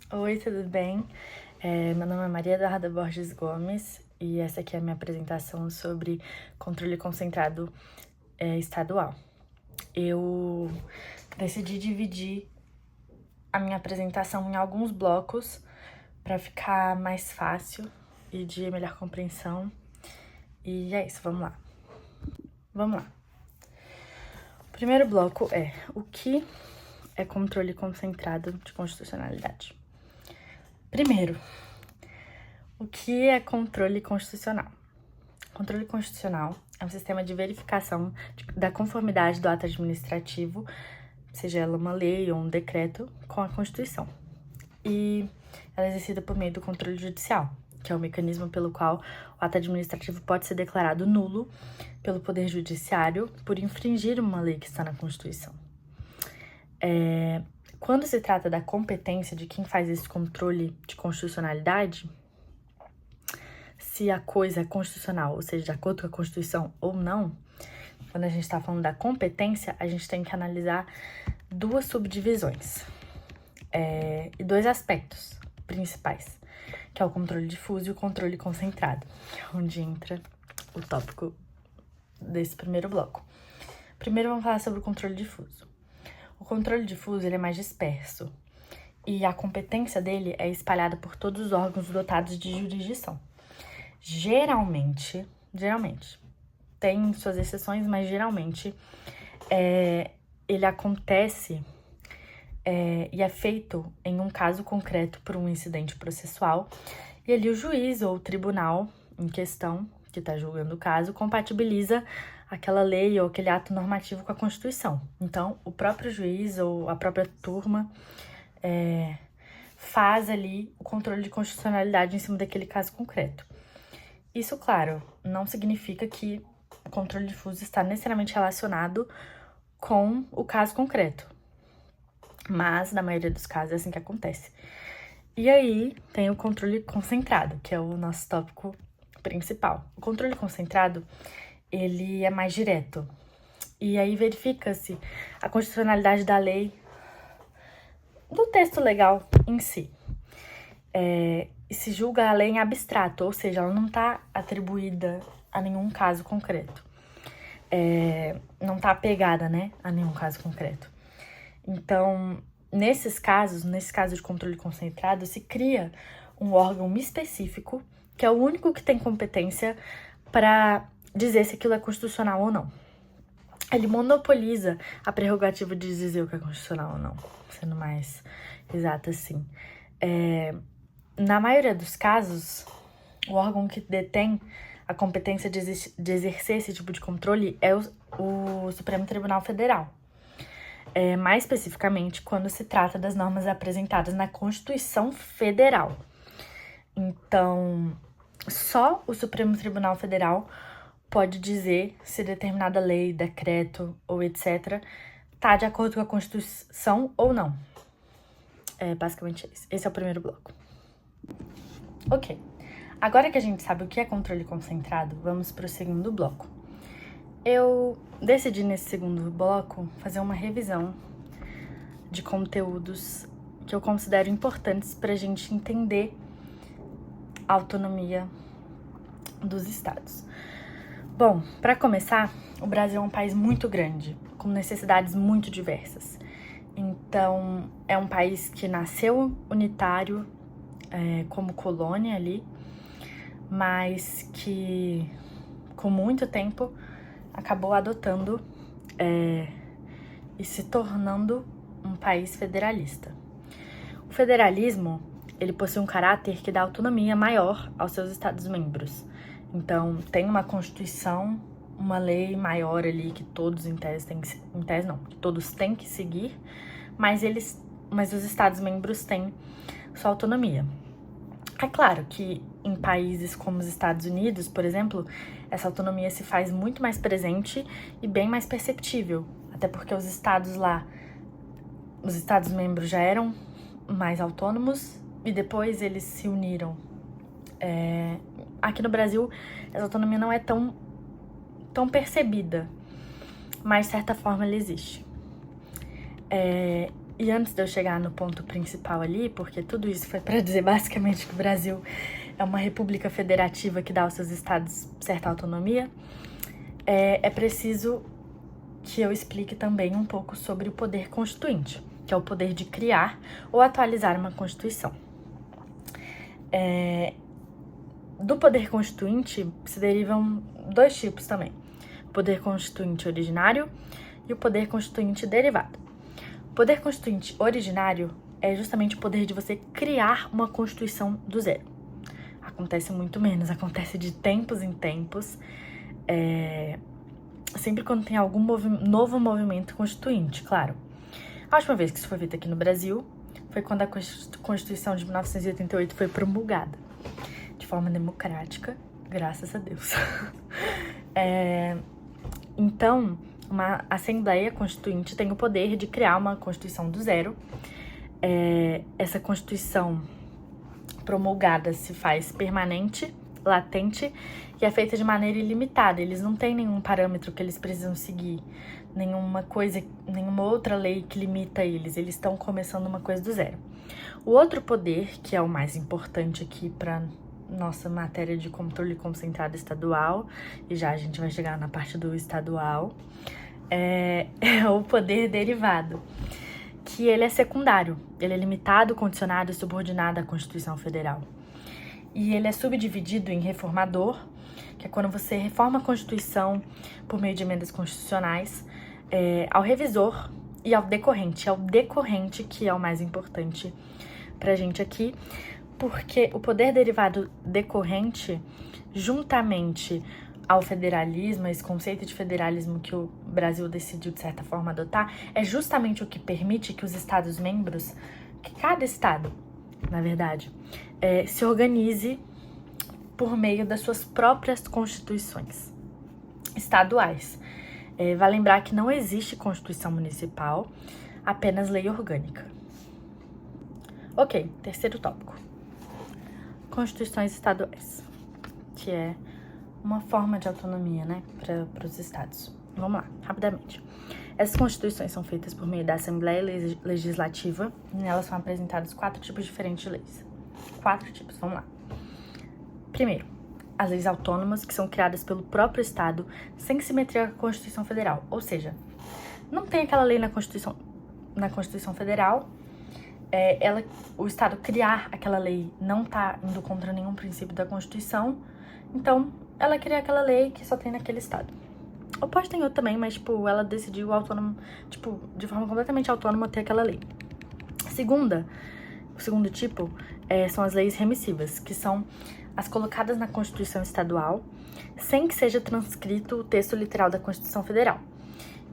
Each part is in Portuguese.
Oi, tudo bem? Meu nome é Maria Eduarda Borges Gomes e essa aqui é a minha apresentação sobre controle concentrado estadual. Eu decidi dividir a minha apresentação em alguns blocos para ficar mais fácil e de melhor compreensão. E é isso, vamos lá. Vamos lá. O primeiro bloco é o que é controle concentrado de constitucionalidade. Primeiro, o que é controle constitucional? Controle constitucional é um sistema de verificação da conformidade do ato administrativo, seja ela uma lei ou um decreto, com a Constituição. E ela é exercida por meio do controle judicial, que é o mecanismo pelo qual o ato administrativo pode ser declarado nulo pelo Poder Judiciário por infringir uma lei que está na Constituição. Quando se trata da competência de quem faz esse controle de constitucionalidade, se a coisa é constitucional, ou seja, de acordo com a Constituição ou não, quando a gente está falando da competência, a gente tem que analisar duas subdivisões e dois aspectos principais, que é o controle difuso e o controle concentrado, que é onde entra o tópico desse primeiro bloco. Primeiro vamos falar sobre o controle difuso. O controle difuso ele é mais disperso e a competência dele é espalhada por todos os órgãos dotados de jurisdição. Geralmente, tem suas exceções, mas geralmente ele acontece e é feito em um caso concreto por um incidente processual, e ali o juiz ou o tribunal em questão, que está julgando o caso, compatibiliza aquela lei ou aquele ato normativo com a Constituição. Então, o próprio juiz ou a própria turma faz ali o controle de constitucionalidade em cima daquele caso concreto. Isso, claro, não significa que o controle difuso está necessariamente relacionado com o caso concreto, mas na maioria dos casos é assim que acontece. E aí tem o controle concentrado, que é o nosso tópico principal. O controle concentrado, ele é mais direto. E aí verifica-se a constitucionalidade da lei, do texto legal em si. E se julga a lei em abstrato, ou seja, ela não está atribuída a nenhum caso concreto. Não está apegada, né, a nenhum caso concreto. Então, nesse caso de controle concentrado, se cria um órgão específico, que é o único que tem competência para dizer se aquilo é constitucional ou não. Ele monopoliza a prerrogativa de dizer o que é constitucional ou não, sendo mais exato assim. Na maioria dos casos, o órgão que detém a competência de exercer esse tipo de controle é o Supremo Tribunal Federal. Mais especificamente, quando se trata das normas apresentadas na Constituição Federal. Então, só o Supremo Tribunal Federal pode dizer se determinada lei, decreto ou etc. está de acordo com a Constituição ou não. Basicamente isso. Esse é o primeiro bloco. Ok. Agora que a gente sabe o que é controle concentrado, vamos para o segundo bloco. Eu decidi nesse segundo bloco fazer uma revisão de conteúdos que eu considero importantes para a gente entender a autonomia dos estados. Bom, para começar, o Brasil é um país muito grande, com necessidades muito diversas. Então, é um país que nasceu unitário como colônia ali, mas que, com muito tempo, acabou adotando e se tornando um país federalista. O federalismo, ele possui um caráter que dá autonomia maior aos seus estados-membros. Então, tem uma Constituição, uma lei maior ali que todos que todos têm que seguir, mas os estados-membros têm sua autonomia. É claro que em países como os Estados Unidos, por exemplo, essa autonomia se faz muito mais presente e bem mais perceptível, até porque os estados-membros já eram mais autônomos e depois eles se uniram. Aqui no Brasil, essa autonomia não é tão percebida, mas de certa forma ela existe. E antes de eu chegar no ponto principal ali, porque tudo isso foi para dizer basicamente que o Brasil é uma república federativa que dá aos seus estados certa autonomia, é preciso que eu explique também um pouco sobre o poder constituinte, que é o poder de criar ou atualizar uma Constituição. Do poder constituinte se derivam dois tipos também: o poder constituinte originário e o poder constituinte derivado. O poder constituinte originário é justamente o poder de você criar uma Constituição do zero. Acontece muito menos, acontece de tempos em tempos, sempre quando tem algum novo movimento constituinte, claro. A última vez que isso foi feito aqui no Brasil foi quando a Constituição de 1988 foi promulgada de forma democrática, graças a Deus. Então, uma Assembleia Constituinte tem o poder de criar uma Constituição do zero. Essa Constituição promulgada se faz permanente, latente e é feita de maneira ilimitada. Eles não têm nenhum parâmetro que eles precisam seguir, nenhuma outra lei que limita eles. Eles estão começando uma coisa do zero. O outro poder, que é o mais importante aqui para nossa matéria de controle concentrado estadual, e já a gente vai chegar na parte do estadual, é o poder derivado, que ele é secundário, ele é limitado, condicionado e subordinado à Constituição Federal. E ele é subdividido em reformador, que é quando você reforma a Constituição por meio de emendas constitucionais, ao revisor e ao decorrente. É o decorrente que é o mais importante pra gente aqui, porque o poder derivado decorrente, juntamente ao federalismo, esse conceito de federalismo que o Brasil decidiu, de certa forma, adotar, é justamente o que permite que os Estados-membros, que cada Estado, na verdade, se organize por meio das suas próprias constituições estaduais. Vai lembrar que não existe Constituição Municipal, apenas lei orgânica. Ok, terceiro tópico. Constituições estaduais, que é uma forma de autonomia, né, para os estados. Vamos lá, rapidamente. Essas constituições são feitas por meio da Assembleia Legislativa e nelas são apresentados 4 tipos diferentes de leis. 4 tipos, vamos lá. Primeiro, as leis autônomas, que são criadas pelo próprio Estado sem simetria com a Constituição Federal. Ou seja, não tem aquela lei na Constituição Federal, o Estado criar aquela lei não tá indo contra nenhum princípio da Constituição, então ela cria aquela lei que só tem naquele Estado. Ou pode ter outro também, mas, ela decidiu de forma completamente autônoma ter aquela lei. O segundo tipo são as leis remissivas, que são as colocadas na Constituição Estadual, sem que seja transcrito o texto literal da Constituição Federal.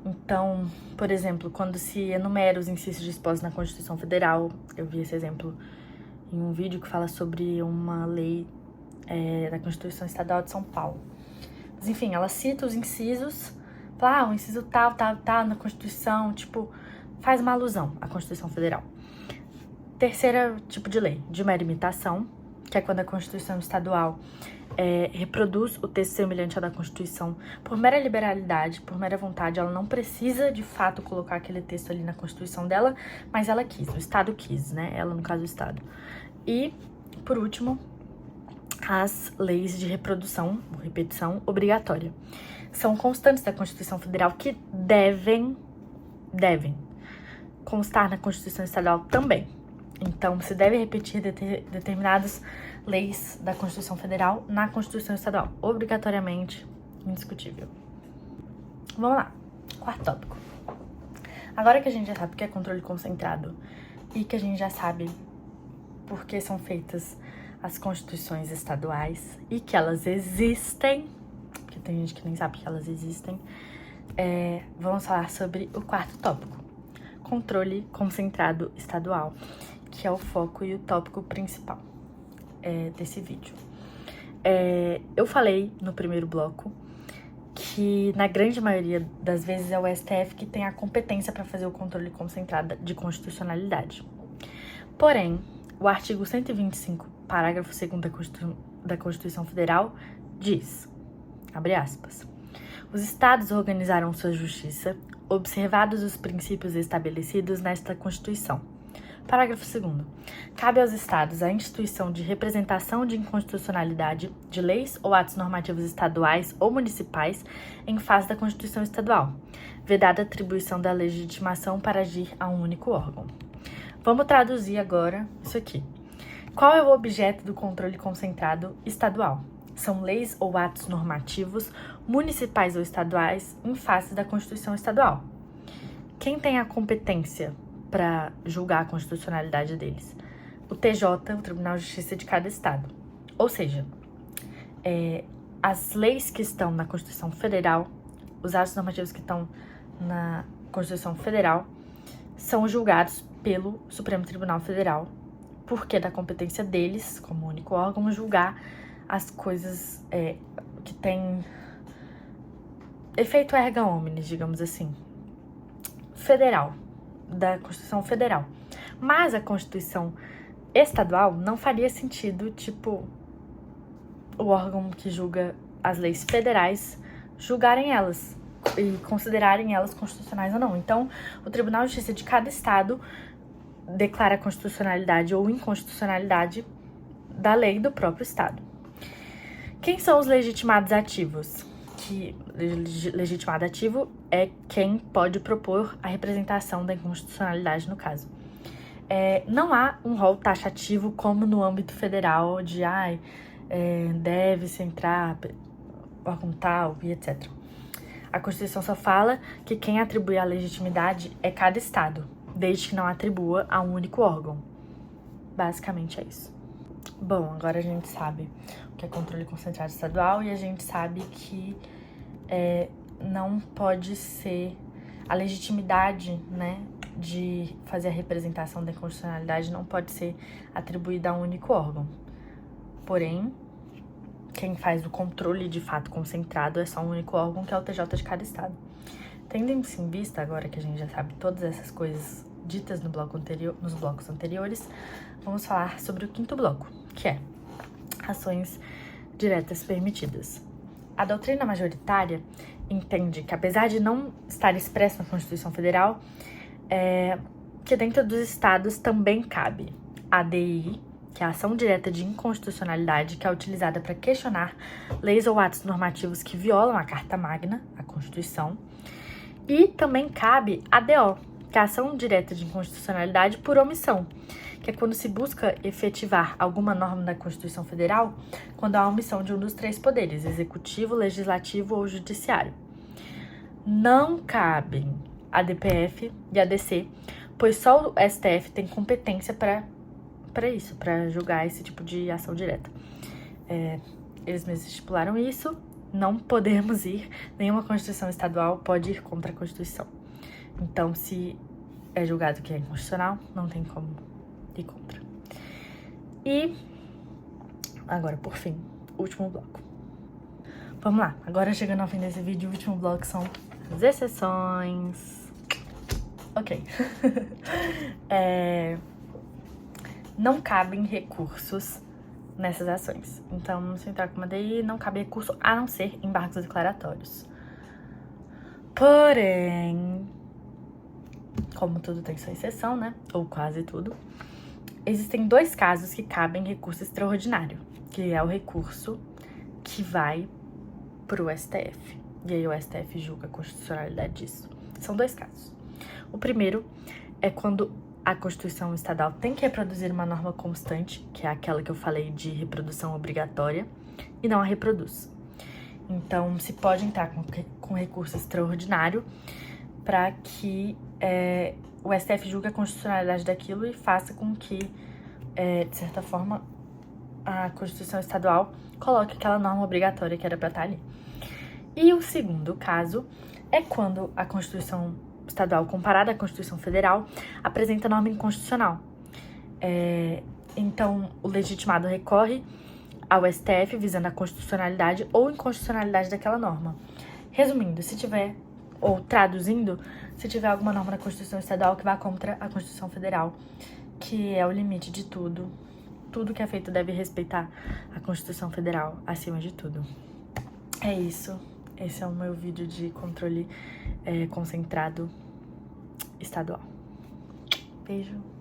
Então, por exemplo, quando se enumera os incisos dispostos na Constituição Federal, eu vi esse exemplo em um vídeo que fala sobre uma lei da Constituição Estadual de São Paulo. Mas, enfim, ela cita os incisos, fala, o inciso tal na Constituição, faz uma alusão à Constituição Federal. Terceiro tipo de lei, de mera imitação, que é quando a Constituição Estadual reproduz o texto semelhante ao da Constituição por mera liberalidade, por mera vontade. Ela não precisa, de fato, colocar aquele texto ali na Constituição dela, mas ela quis, o Estado quis, né? Ela, no caso, o Estado. E, por último, as leis de reprodução, ou repetição, obrigatória. São constantes da Constituição Federal que devem constar na Constituição Estadual também. Então, se deve repetir determinadas leis da Constituição Federal na Constituição Estadual, obrigatoriamente, indiscutível. Vamos lá, quarto tópico. Agora que a gente já sabe o que é controle concentrado e que a gente já sabe por que são feitas as constituições estaduais e que elas existem, porque tem gente que nem sabe que elas existem, vamos falar sobre o quarto tópico, controle concentrado estadual, que é o foco e o tópico principal desse vídeo. Eu falei no primeiro bloco que, na grande maioria das vezes, é o STF que tem a competência para fazer o controle concentrado de constitucionalidade. Porém, o artigo 125, parágrafo 2º da Constituição Federal, diz, abre aspas, os estados organizarão sua justiça, observados os princípios estabelecidos nesta Constituição. Parágrafo 2º. Cabe aos Estados a instituição de representação de inconstitucionalidade de leis ou atos normativos estaduais ou municipais em face da Constituição Estadual, vedada a atribuição da legitimação para agir a um único órgão. Vamos traduzir agora isso aqui. Qual é o objeto do controle concentrado estadual? São leis ou atos normativos, municipais ou estaduais, em face da Constituição Estadual. Quem tem a competência para julgar a constitucionalidade deles? O TJ, o Tribunal de Justiça de cada estado. Ou seja, as leis que estão na Constituição Federal, os atos normativos que estão na Constituição Federal, são julgados pelo Supremo Tribunal Federal, porque é da competência deles, como único órgão, julgar as coisas que têm efeito erga omnes, digamos assim, federal, da Constituição Federal. Mas a Constituição Estadual não faria sentido, tipo, o órgão que julga as leis federais julgarem elas e considerarem elas constitucionais ou não. Então, o Tribunal de Justiça de cada estado declara a constitucionalidade ou inconstitucionalidade da lei do próprio estado. Quem são os legitimados ativos? Legitimado ativo é quem pode propor a representação da inconstitucionalidade no caso. Não há um rol taxativo como no âmbito federal de deve-se entrar órgão tal e etc. A Constituição só fala que quem atribui a legitimidade é cada estado, desde que não atribua a um único órgão. Basicamente é isso. Bom, agora a gente sabe o que é controle concentrado estadual e a gente sabe que não pode ser a legitimidade, né, de fazer a representação da inconstitucionalidade não pode ser atribuída a um único órgão. Porém, quem faz o controle de fato concentrado é só um único órgão, que é o TJ de cada estado. Tendo isso em vista, agora que a gente já sabe todas essas coisas ditas nos blocos anteriores, vamos falar sobre o 5º bloco, que é ações diretas permitidas. A doutrina majoritária entende que, apesar de não estar expresso na Constituição Federal, que dentro dos estados também cabe a ADI, que é a ação direta de inconstitucionalidade, que é utilizada para questionar leis ou atos normativos que violam a Carta Magna, a Constituição, e também cabe a ADO, que é a ação direta de inconstitucionalidade por omissão, que é quando se busca efetivar alguma norma da Constituição Federal quando há omissão de um dos 3 poderes, executivo, legislativo ou judiciário. Não cabem a DPF e a DC, pois só o STF tem competência para isso, para julgar esse tipo de ação direta. Eles mesmos estipularam isso, não podemos ir, nenhuma Constituição estadual pode ir contra a Constituição. Então, se é julgado que é inconstitucional, não tem como ir contra. E, agora, por fim, último bloco. Vamos lá, agora chegando ao fim desse vídeo, o último bloco são as exceções. Ok. Não cabem recursos nessas ações. Então, se entrar com uma DI, não cabe recurso a não ser embargos declaratórios. Porém, como tudo tem sua exceção, né? Ou quase tudo. Existem 2 casos que cabem recurso extraordinário, que é o recurso que vai pro STF. E aí o STF julga a constitucionalidade disso. São 2 casos. O primeiro é quando a Constituição Estadual tem que reproduzir uma norma constante, que é aquela que eu falei de reprodução obrigatória, e não a reproduz. Então, se pode entrar com recurso extraordinário para que o STF julgue a constitucionalidade daquilo e faça com que, de certa forma, a Constituição Estadual coloque aquela norma obrigatória que era para estar ali. E o segundo caso é quando a Constituição Estadual, comparada à Constituição Federal, apresenta norma inconstitucional. Então, o legitimado recorre ao STF visando a constitucionalidade ou inconstitucionalidade daquela norma. Resumindo, ou traduzindo, se tiver alguma norma na Constituição Estadual que vá contra a Constituição Federal, que é o limite de tudo. Tudo que é feito deve respeitar a Constituição Federal acima de tudo. É isso. Esse é o meu vídeo de controle concentrado estadual. Beijo.